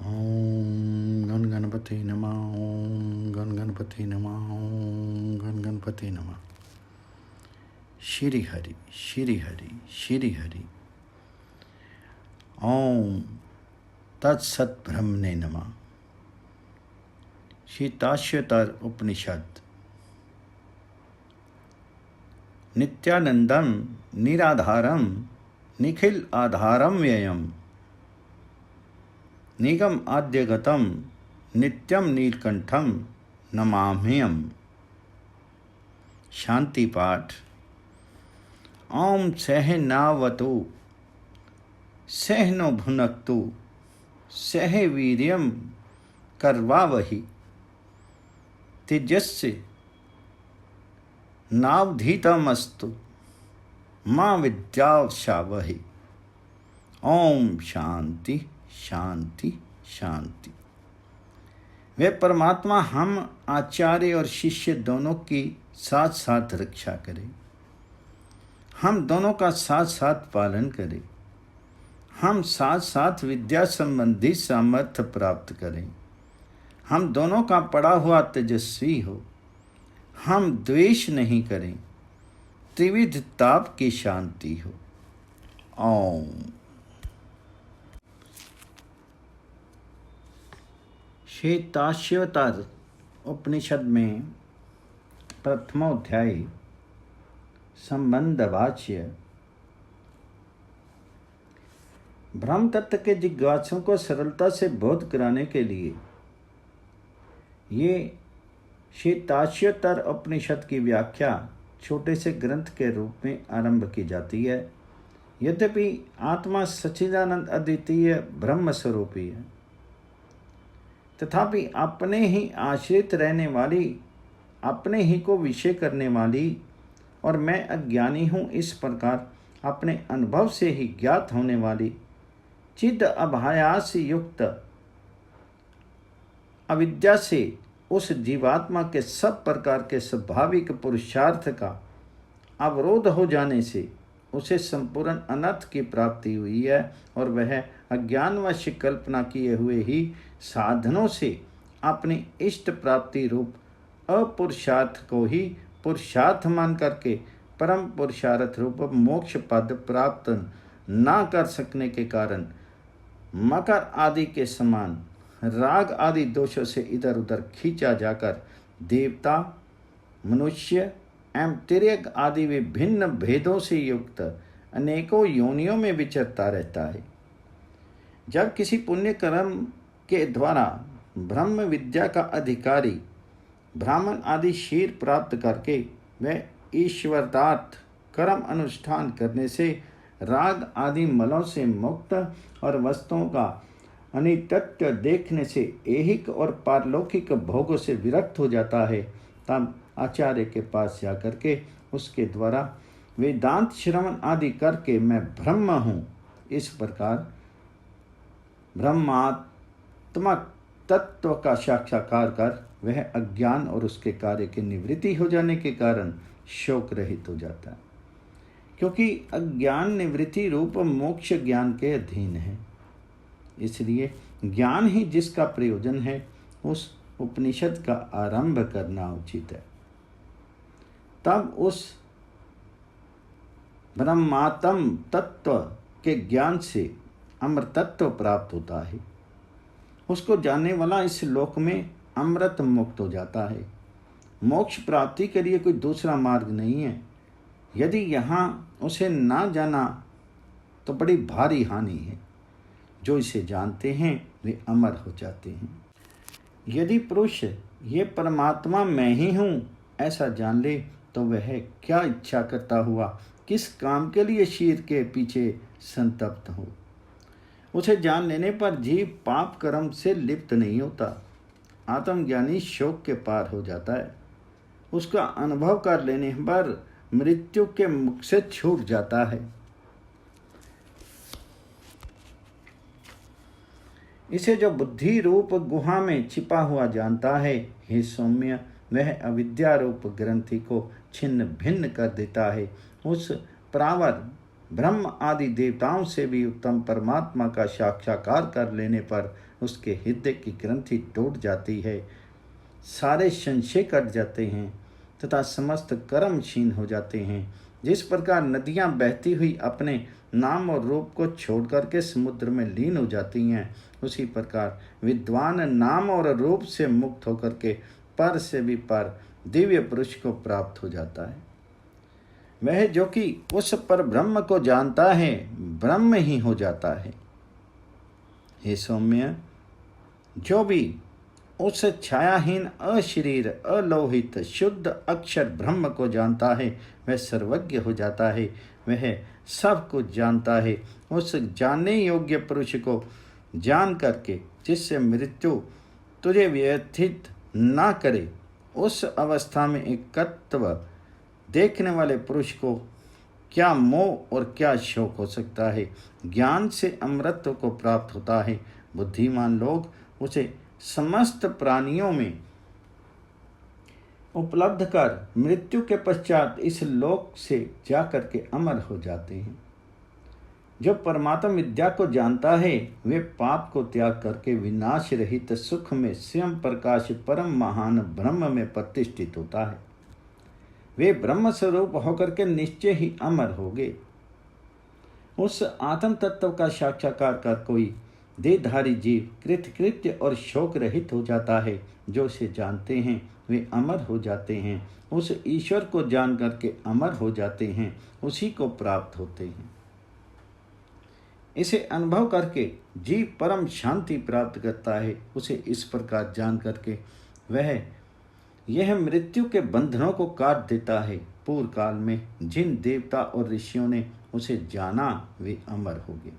ओम गण गणपति नमः। ओम गण गणपति नमः। ओम गण गणपति नमः। श्री हरि श्री हरि श्री हरि। ओम तत्सत ब्रह्मणे नमः। श्री ताश्यतर उपनिषद। नित्यानंदम निराधारम निखिल आधारम व्ययम निगम आद्यगतम नित्यम नीलकंठम नमाम्यहम्। शांति पाठ। ओम सहनावतु सहनो भुनक्तु सह वीर्यम कर्वावहि तेजस्य नावधीतमस्तु मा विद्यावशावहि। ओम शांति शांति शांति। वे परमात्मा हम आचार्य और शिष्य दोनों की साथ साथ रक्षा करें, हम दोनों का साथ साथ पालन करें, हम साथ साथ विद्या संबंधी सामर्थ्य प्राप्त करें, हम दोनों का पड़ा हुआ तेजस्वी हो, हम द्वेष नहीं करें, त्रिविध ताप की शांति हो। ओम। श्री ताश्यतर उपनिषद में प्रथमोध्याय संबंधवाच्य ब्रह्म तत्व के जिज्ञासुओं को सरलता से बोध कराने के लिए ये श्री ताश्यतर उपनिषद की व्याख्या छोटे से ग्रंथ के रूप में आरंभ की जाती है। यद्यपि आत्मा सच्चिदानंद अद्वितीय ब्रह्म स्वरूपी है, तथापि अपने ही आश्रित रहने वाली, अपने ही को विषय करने वाली और मैं अज्ञानी हूँ इस प्रकार अपने अनुभव से ही ज्ञात होने वाली चिद अभायास युक्त अविद्या से उस जीवात्मा के सब प्रकार के स्वाभाविक पुरुषार्थ का अवरोध हो जाने से उसे संपूर्ण अनर्थ की प्राप्ति हुई है और वह अज्ञानवश कल्पना किए हुए ही साधनों से अपनी इष्ट प्राप्ति रूप अपुरुषार्थ को ही पुरुषार्थ मान करके परम पुरुषार्थ रूप मोक्ष पद प्राप्त ना कर सकने के कारण मकर आदि के समान राग आदि दोषों से इधर उधर खींचा जाकर देवता, मनुष्य एवं तिर्यक आदि विभिन्न भेदों से युक्त अनेकों योनियों में विचरता रहता है। जब किसी पुण्य कर्म के द्वारा ब्रह्म विद्या का अधिकारी ब्राह्मण आदि शीर प्राप्त करके वह ईश्वरार्थ कर्म अनुष्ठान करने से राग आदि मलों से मुक्त और वस्तुओं का अनित्य देखने से ऐहिक और पारलौकिक भोगों से विरक्त हो जाता है, तब आचार्य के पास जाकर के उसके द्वारा वेदांत श्रवण आदि करके मैं ब्रह्म हूँ इस प्रकार ब्रह्मात्मक तत्व का साक्षात्कार कर वह अज्ञान और उसके कार्य की निवृत्ति हो जाने के कारण शोक रहित हो जाता है, क्योंकि अज्ञान निवृत्ति रूप मोक्ष ज्ञान के अधीन है। इसलिए ज्ञान ही जिसका प्रयोजन है उस उपनिषद का आरंभ करना उचित है। तब उस ब्रह्मात्म तत्व के ज्ञान से अमृत तत्व प्राप्त होता है। उसको जानने वाला इस लोक में अमृत मुक्त हो जाता है। मोक्ष प्राप्ति के लिए कोई दूसरा मार्ग नहीं है। यदि यहाँ उसे ना जाना तो बड़ी भारी हानि है। जो इसे जानते हैं वे अमर हो जाते हैं। यदि पुरुष ये परमात्मा मैं ही हूँ ऐसा जान ले तो वह क्या इच्छा करता हुआ किस काम के लिए शीर के पीछे संतप्त हो। उसे जान लेने पर जीव पाप कर्म से लिप्त नहीं होता, आत्मज्ञानी शोक के पार हो जाता है। उसका अनुभव कर लेने पर मृत्यु के मुख से छूट जाता है। इसे जो बुद्धि रूप गुहा में छिपा हुआ जानता है, हे सौम्य, वह अविद्या रूप ग्रंथि को छिन्न भिन्न कर देता है। उस प्रावर ब्रह्म आदि देवताओं से भी उत्तम परमात्मा का साक्षात्कार कर लेने पर उसके हृदय की ग्रंथि टूट जाती है, सारे संशय कट जाते हैं तथा समस्त कर्म क्षीण हो जाते हैं। जिस प्रकार नदियां बहती हुई अपने नाम और रूप को छोड़ करके समुद्र में लीन हो जाती हैं, उसी प्रकार विद्वान नाम और रूप से मुक्त होकर के पर से भी पर दिव्य पुरुष को प्राप्त हो जाता है। वह जो कि उस पर ब्रह्म को जानता है ब्रह्म ही हो जाता है। हे सौम्य, जो भी उस छायाहीन अशरीर अलोहित शुद्ध अक्षर ब्रह्म को जानता है वह सर्वज्ञ हो जाता है, वह सब कुछ जानता है। उस जानने योग्य पुरुष को जान करके जिससे मृत्यु तुझे व्यथित ना करे, उस अवस्था में एकत्व देखने वाले पुरुष को क्या मोह और क्या शोक हो सकता है। ज्ञान से अमृतत्व को प्राप्त होता है। बुद्धिमान लोग उसे समस्त प्राणियों में उपलब्ध कर मृत्यु के पश्चात इस लोक से जाकर के अमर हो जाते हैं। जो परमात्म विद्या को जानता है वे पाप को त्याग करके विनाश रहित सुख में स्वयं प्रकाश परम महान ब्रह्म में प्रतिष्ठित होता है। वे ब्रह्म स्वरूप होकर के निश्चय ही अमर होंगे। उस आत्म तत्व का साक्षात्कार कर कोई देहधारी जीव कृतकृत्य और शोक रहित हो जाता है। जो उसे जानते हैं वे अमर हो जाते हैं। उस ईश्वर को जान करके अमर हो जाते हैं, उसी को प्राप्त होते हैं। इसे अनुभव करके जीव परम शांति प्राप्त करता है। उसे इस प्रकार जान करके वह यह मृत्यु के बंधनों को काट देता है। पूर्व काल में जिन देवता और ऋषियों ने उसे जाना वे अमर हो गए।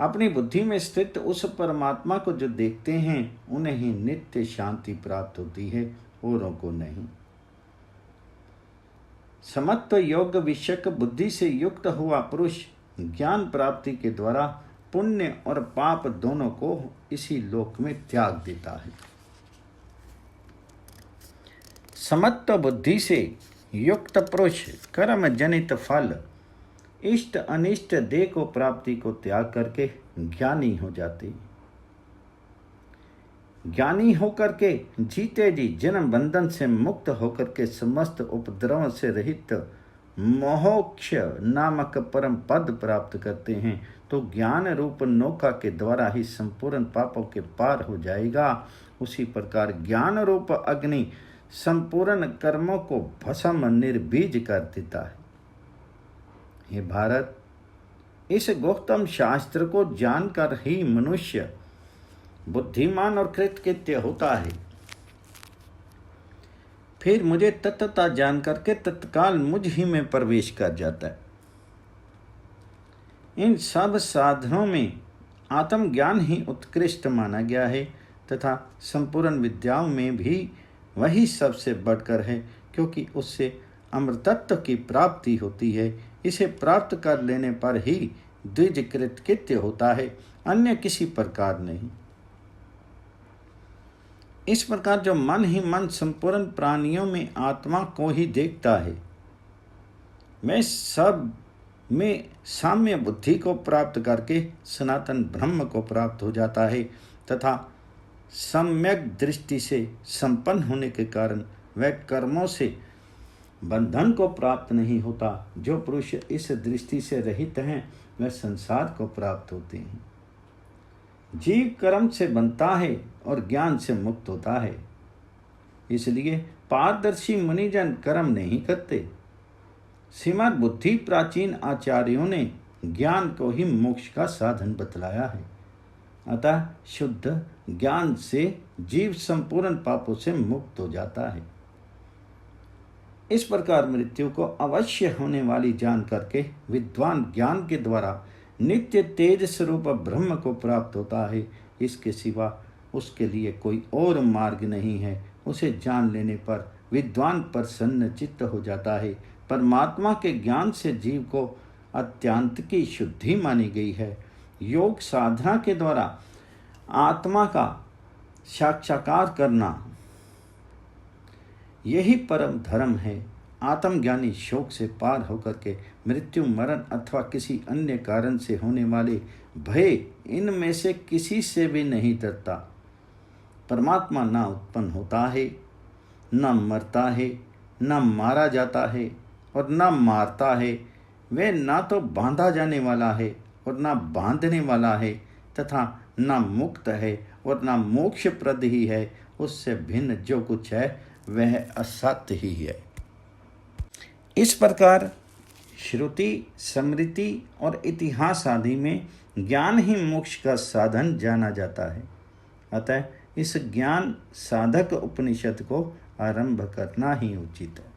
अपनी बुद्धि में स्थित उस परमात्मा को जो देखते हैं उन्हें ही नित्य शांति प्राप्त होती है, औरों को नहीं। समत्व योग विषयक बुद्धि से युक्त हुआ पुरुष ज्ञान प्राप्ति के द्वारा पुण्य और पाप दोनों को इसी लोक में त्याग देता है। समत्व बुद्धि से युक्त पुरुष कर्म जनित फल इष्ट अनिष्ट देह को प्राप्ति को त्याग करके ज्ञानी हो जाते। ज्ञानी होकर के जीते जी जन्म बंधन से मुक्त होकर के समस्त उपद्रवों से रहित मोक्ष नामक परम पद प्राप्त करते हैं, तो ज्ञान रूप नौका के द्वारा ही संपूर्ण पापों के पार हो जाएगा। उसी प्रकार ज्ञान रूप अग्नि संपूर्ण कर्मों को भस्म निर्बीज कर देता है। हे भारत, इस गौतम शास्त्र को जानकर ही मनुष्य बुद्धिमान और कृतकृत्य होता है। फिर मुझे तत्वता जान करके तत्काल मुझ ही में प्रवेश कर जाता है। इन सब साधनों में आत्मज्ञान ही उत्कृष्ट माना गया है तथा संपूर्ण विद्याओं में भी वही सबसे बढ़कर है, क्योंकि उससे अमृतत्व की प्राप्ति होती है। इसे प्राप्त कर लेने पर ही द्विज कृतकृत्य होता है, अन्य किसी प्रकार नहीं। इस प्रकार जो मन ही मन संपूर्ण प्राणियों में आत्मा को ही देखता है, मैं सब में साम्य बुद्धि को प्राप्त करके सनातन ब्रह्म को प्राप्त हो जाता है तथा सम्यक दृष्टि से संपन्न होने के कारण वह कर्मों से बंधन को प्राप्त नहीं होता। जो पुरुष इस दृष्टि से रहित हैं वह संसार को प्राप्त होते हैं। जीव कर्म से बनता है और ज्ञान से मुक्त होता है, इसलिए पारदर्शी मुनिजन कर्म नहीं करते। श्रीमद् बुद्धि प्राचीन आचार्यों ने ज्ञान को ही मोक्ष का साधन बतलाया है। अतः शुद्ध ज्ञान से जीव संपूर्ण पापों से मुक्त हो जाता है। इस प्रकार मृत्यु को अवश्य होने वाली जान करके विद्वान ज्ञान के द्वारा नित्य तेज स्वरूप ब्रह्म को प्राप्त होता है। इसके सिवा उसके लिए कोई और मार्ग नहीं है। उसे जान लेने पर विद्वान प्रसन्न चित्त हो जाता है। परमात्मा के ज्ञान से जीव को अत्यंत की शुद्धि मानी गई है। योग साधना के द्वारा आत्मा का साक्षात्कार करना यही परम धर्म है। आत्मज्ञानी शोक से पार होकर के मृत्यु, मरण अथवा किसी अन्य कारण से होने वाले भय, इनमें से किसी से भी नहीं डरता। परमात्मा ना उत्पन्न होता है, न मरता है, न मारा जाता है और न मारता है। वह ना तो बांधा जाने वाला है और ना बांधने वाला है, तथा ना मुक्त है और ना मोक्षप्रद ही है। उससे भिन्न जो कुछ है वह असत्य ही है। इस प्रकार श्रुति, स्मृति और इतिहास आदि में ज्ञान ही मोक्ष का साधन जाना जाता है। अतः इस ज्ञान साधक उपनिषद को आरंभ करना ही उचित है।